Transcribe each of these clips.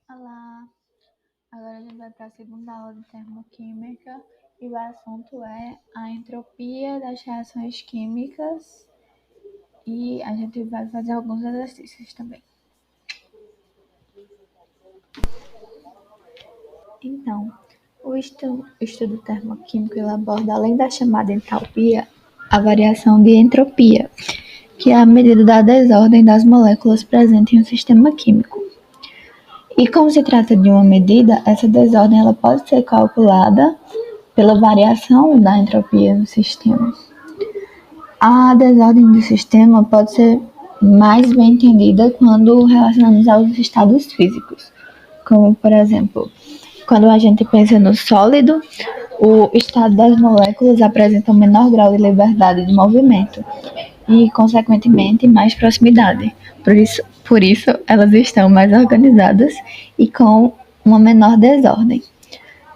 Olá, agora a gente vai para a segunda aula de termoquímica e o assunto é a entropia das reações químicas e a gente vai fazer alguns exercícios também. Então, o estudo termoquímico ele aborda, além da chamada entalpia, a variação de entropia, que é a medida da desordem das moléculas presentes em um sistema químico. E como se trata de uma medida, essa desordem ela pode ser calculada pela variação da entropia do sistema. A desordem do sistema pode ser mais bem entendida quando relacionamos aos estados físicos, como, por exemplo, quando a gente pensa no sólido, o estado das moléculas apresenta um menor grau de liberdade de movimento e, consequentemente, mais proximidade. Por isso, elas estão mais organizadas e com uma menor desordem.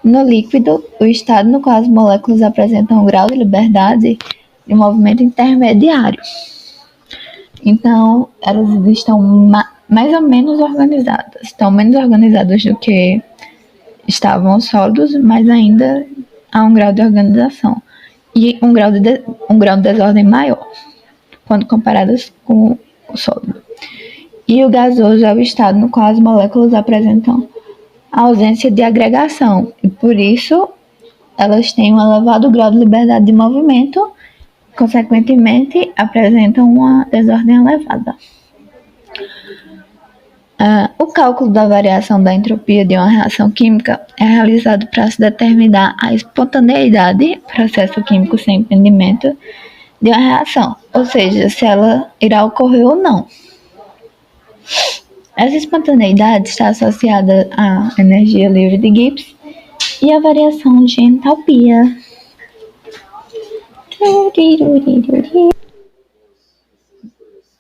No líquido, o estado no qual as moléculas apresentam um grau de liberdade de movimento intermediário. Então, elas estão mais ou menos organizadas. Estão menos organizadas do que estavam sólidos, mas ainda há um grau de organização. E um grau de desordem maior, quando comparadas com o sólido. E o gasoso é o estado no qual as moléculas apresentam a ausência de agregação, e por isso elas têm um elevado grau de liberdade de movimento, consequentemente apresentam uma desordem elevada. O cálculo da variação da entropia de uma reação química é realizado para se determinar a espontaneidade, processo químico sem impedimento, de uma reação, ou seja, se ela irá ocorrer ou não. Essa espontaneidade está associada à energia livre de Gibbs e à variação de entalpia.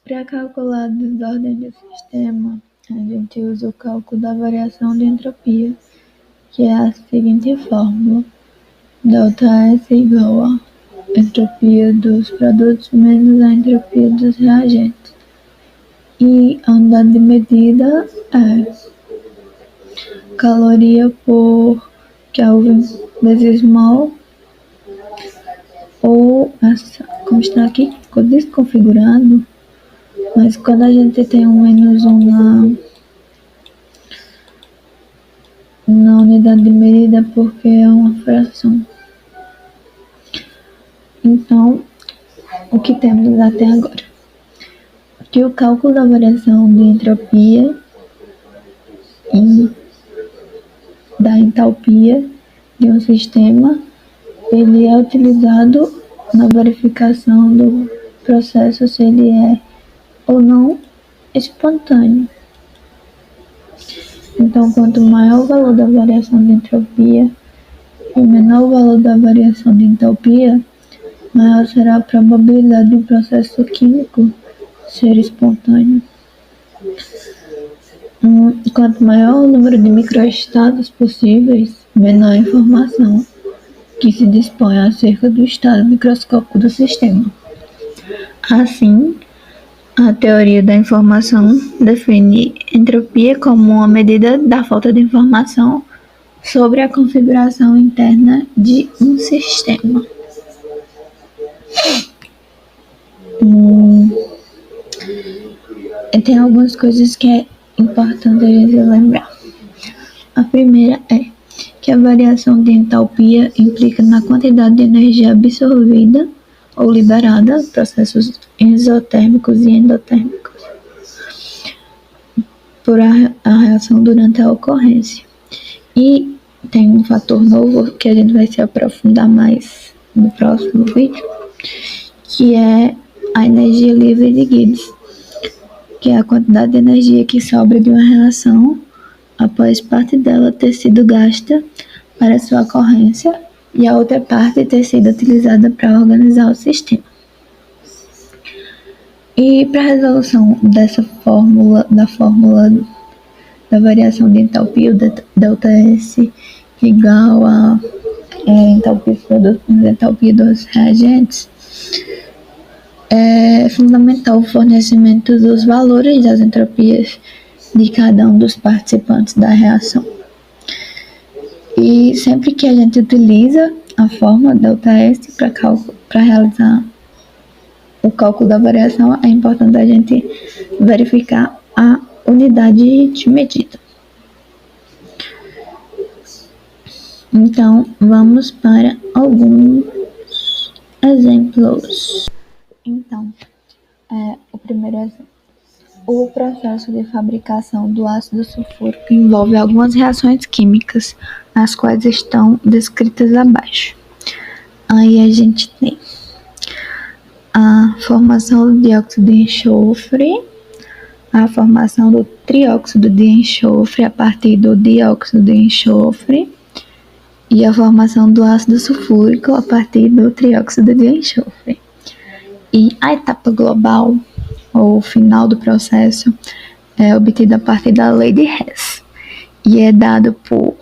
Para calcular a desordem do sistema, a gente usa o cálculo da variação de entropia, que é a seguinte fórmula: ΔS igual a entropia dos produtos menos a entropia dos reagentes. E a unidade de medida é caloria por Kelvin vezes mol, ou como está aqui, ficou desconfigurado, mas quando a gente tem um menos 1 na unidade de medida, porque é uma fração. Então, o que temos até agora? Que o cálculo da variação de entropia e da entalpia de um sistema, ele é utilizado na verificação do processo se ele é ou não espontâneo. Então, quanto maior o valor da variação de entropia e menor o valor da variação de entalpia, maior será a probabilidade de um processo químico ser espontâneo. Quanto maior o número de microestados possíveis, menor a informação que se dispõe acerca do estado microscópico do sistema. Assim, a teoria da informação define entropia como uma medida da falta de informação sobre a configuração interna de um sistema. Tem algumas coisas que é importante a gente lembrar. A primeira é que a variação de entalpia implica na quantidade de energia absorvida ou liberada, processos exotérmicos e endotérmicos, por a reação durante a ocorrência. E tem um fator novo que a gente vai se aprofundar mais no próximo vídeo, que é a energia livre de Gibbs, que é a quantidade de energia que sobra de uma reação após parte dela ter sido gasta para sua ocorrência e a outra parte ter sido utilizada para organizar o sistema. E para a resolução dessa fórmula da variação de entalpia, o ΔS igual a entalpia dos produtos menos entalpia dos reagentes, é fundamental o fornecimento dos valores das entropias de cada um dos participantes da reação. E sempre que a gente utiliza a fórmula ΔS para realizar o cálculo da variação, é importante a gente verificar a unidade de medida. Então, vamos para alguns exemplos. Então, o primeiro exemplo. O processo de fabricação do ácido sulfúrico envolve algumas reações químicas, as quais estão descritas abaixo. Aí a gente tem a formação do dióxido de enxofre, a formação do trióxido de enxofre a partir do dióxido de enxofre e a formação do ácido sulfúrico a partir do trióxido de enxofre. E a etapa global, ou final do processo, é obtida a partir da lei de Hess e é dado por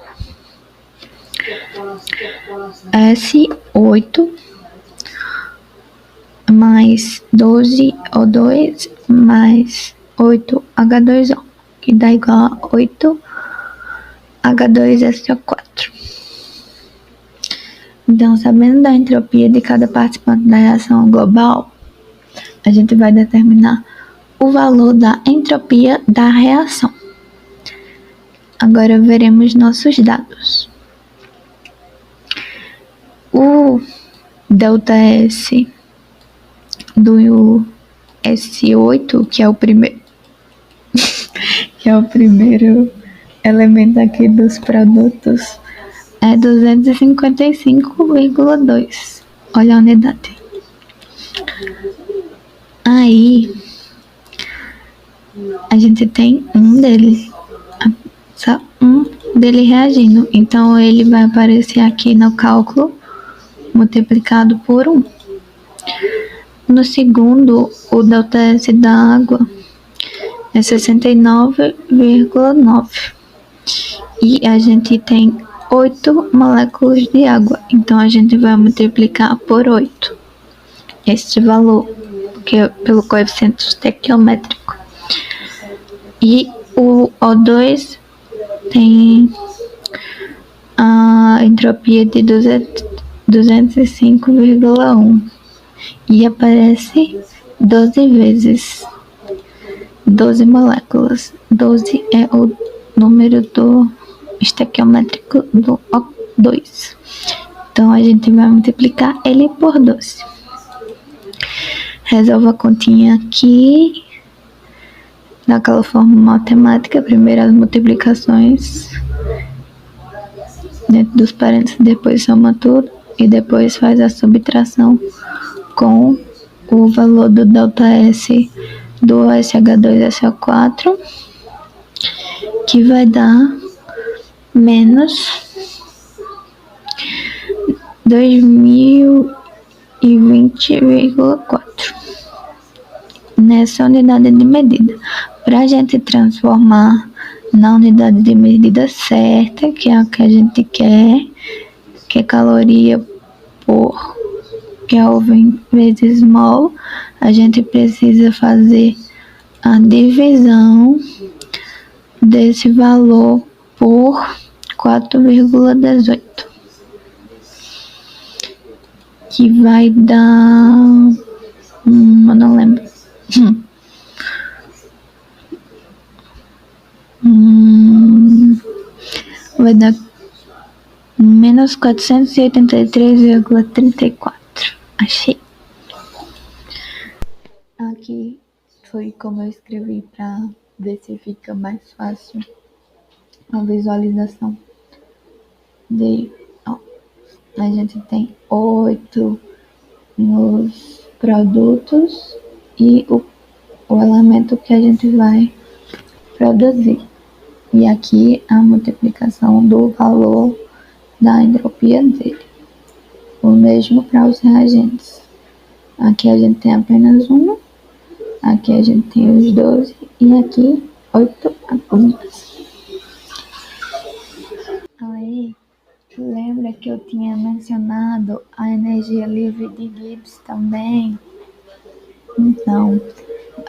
S8 mais 12O2 mais 8H2O, que dá igual a 8H2SO4. Então, sabendo da entropia de cada participante da reação global, a gente vai determinar o valor da entropia da reação. Agora veremos nossos dados. O ΔS do S8, que é o primeiro elemento aqui dos produtos, é 255,2. Olha a unidade. Aí, a gente tem só um dele reagindo. Então, ele vai aparecer aqui no cálculo multiplicado por 1. No segundo, o ΔS da água é 69,9. E a gente tem 8 moléculas de água. Então, a gente vai multiplicar por 8 este valor, pelo coeficiente estequiométrico. E o O2 tem a entropia de 205,1 e aparece 12 vezes 12 moléculas. 12 é o número do estequiométrico do O2. Então, a gente vai multiplicar ele por 12. Resolva a continha aqui, daquela forma matemática, primeiro as multiplicações dentro dos parênteses, depois soma tudo e depois faz a subtração com o valor do ΔS do SH2SO4, que vai dar menos 2020,4 nessa unidade de medida. Para a gente transformar na unidade de medida certa, que é a que a gente quer, que é caloria por Kelvin vezes mol, a gente precisa fazer a divisão desse valor por 4,18, que vai dar... eu não lembro. Vai dar menos 483,34. Achei. Aqui foi como eu escrevi para ver se fica mais fácil a visualização. A gente tem 8 nos produtos e o elemento que a gente vai produzir. E aqui a multiplicação do valor da entropia dele. O mesmo para os reagentes. Aqui a gente tem apenas uma, aqui a gente tem os 12 e aqui 8 apenas. Aí, lembra que eu tinha mencionado a energia livre de Gibbs também? Então,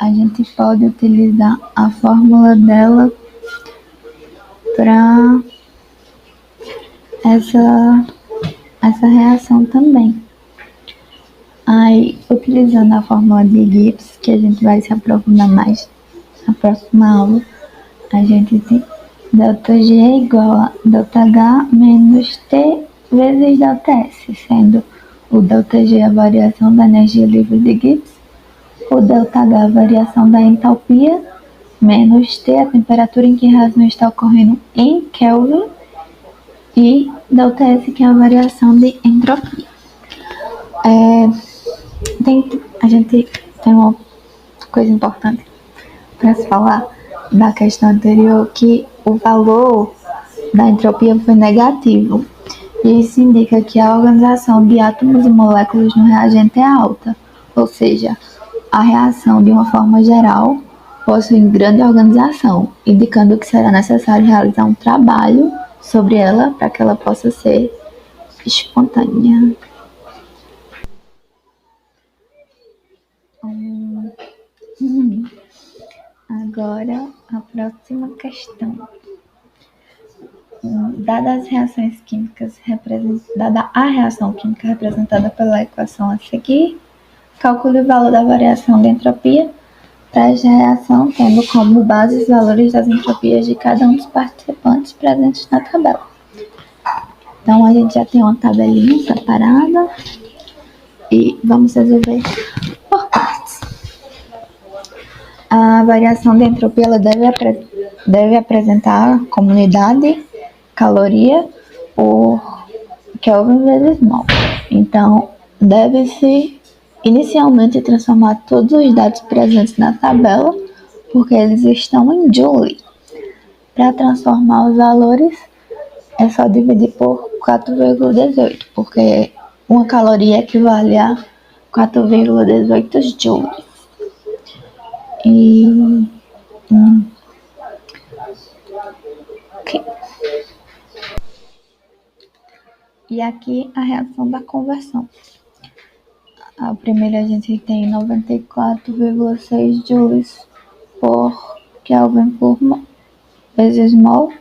a gente pode utilizar a fórmula dela para essa reação também. Aí, utilizando a fórmula de Gibbs, que a gente vai se aprofundar mais na próxima aula, a gente tem ΔG é igual a ΔH menos T vezes ΔS, sendo o ΔG a variação da energia livre de Gibbs, o ΔH a variação da entalpia, menos T a temperatura em que a reação está ocorrendo em Kelvin, e ΔS que é a variação de entropia. A gente tem uma coisa importante para se falar da questão anterior, que o valor da entropia foi negativo. E isso indica que a organização de átomos e moléculas no reagente é alta, ou seja, a reação, de uma forma geral, possui grande organização, indicando que será necessário realizar um trabalho sobre ela para que ela possa ser espontânea. Agora, a próxima questão. Dada a reação química representada pela equação a seguir, calcule o valor da variação de entropia para esta reação, tendo como base os valores das entropias de cada um dos participantes presentes na tabela. Então, a gente já tem uma tabelinha separada e vamos resolver por partes. A variação de entropia ela deve apresentar como unidade caloria por Kelvin vezes mol. Então, deve-se inicialmente transformar todos os dados presentes na tabela, porque eles estão em Joule. Para transformar os valores, é só dividir por 4,18, porque uma caloria equivale a 4,18 joules. E aqui a reação da conversão. A primeira a gente tem 94,6 joules por Kelvin por vezes mol.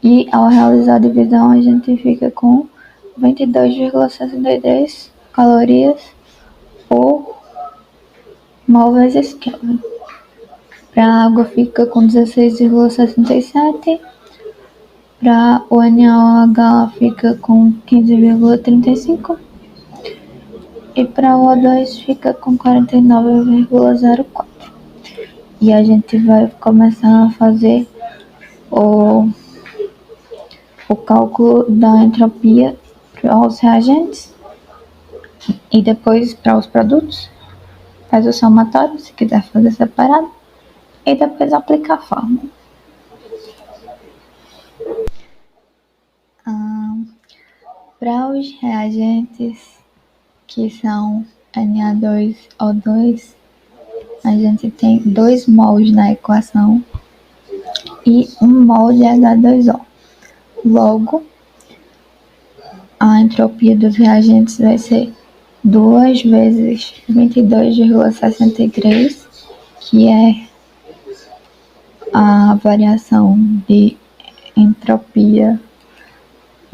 E ao realizar a divisão a gente fica com 22,63 calorias por mol vezes Kelvin. Para a água fica com 16,67. Para o NaOH fica com 15,35 e para o O2 fica com 49,04. E a gente vai começar a fazer o cálculo da entropia para os reagentes e depois para os produtos. Faz o somatório, se quiser fazer separado, e depois aplica a fórmula. Para os reagentes que são Na2O2, a gente tem 2 mols na equação e 1 mol de H2O. Logo, a entropia dos reagentes vai ser 2 vezes 22,63, que é a variação de entropia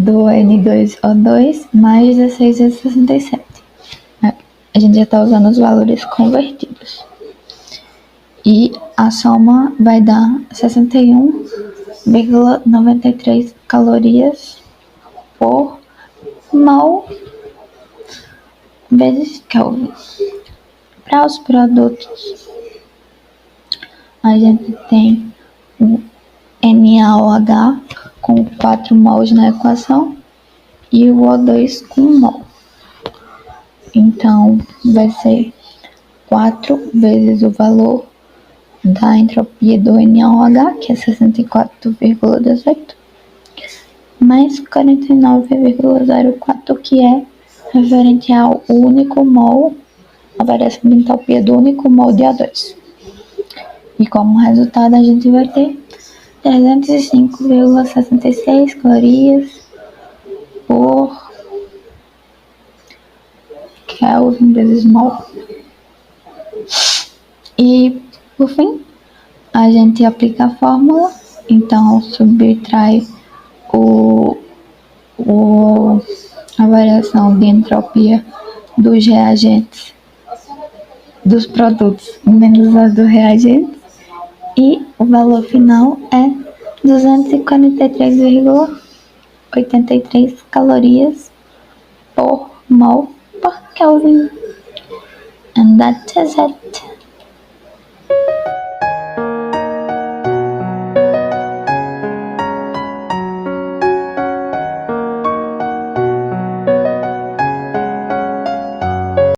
do N2O2 mais 16,67. A gente já está usando os valores convertidos. E a soma vai dar 61,93 calorias por mol vezes Kelvin. Para os produtos, a gente tem o NaOH com 4 mols na equação e o O2 com 1 mol. Então, vai ser 4 vezes o valor da entropia do NaOH, que é 64,18, mais 49,04, que é referente ao único mol, a variação de entropia do único mol de O2. E como resultado, a gente vai ter 305,66 calorias por Kelvin vezes mol. E, por fim, a gente aplica a fórmula, então subtrai o, o, a variação de entropia dos reagentes, dos produtos menos a do reagente, e o valor final é 243,83 calorias por mol por Kelvin. And that is it.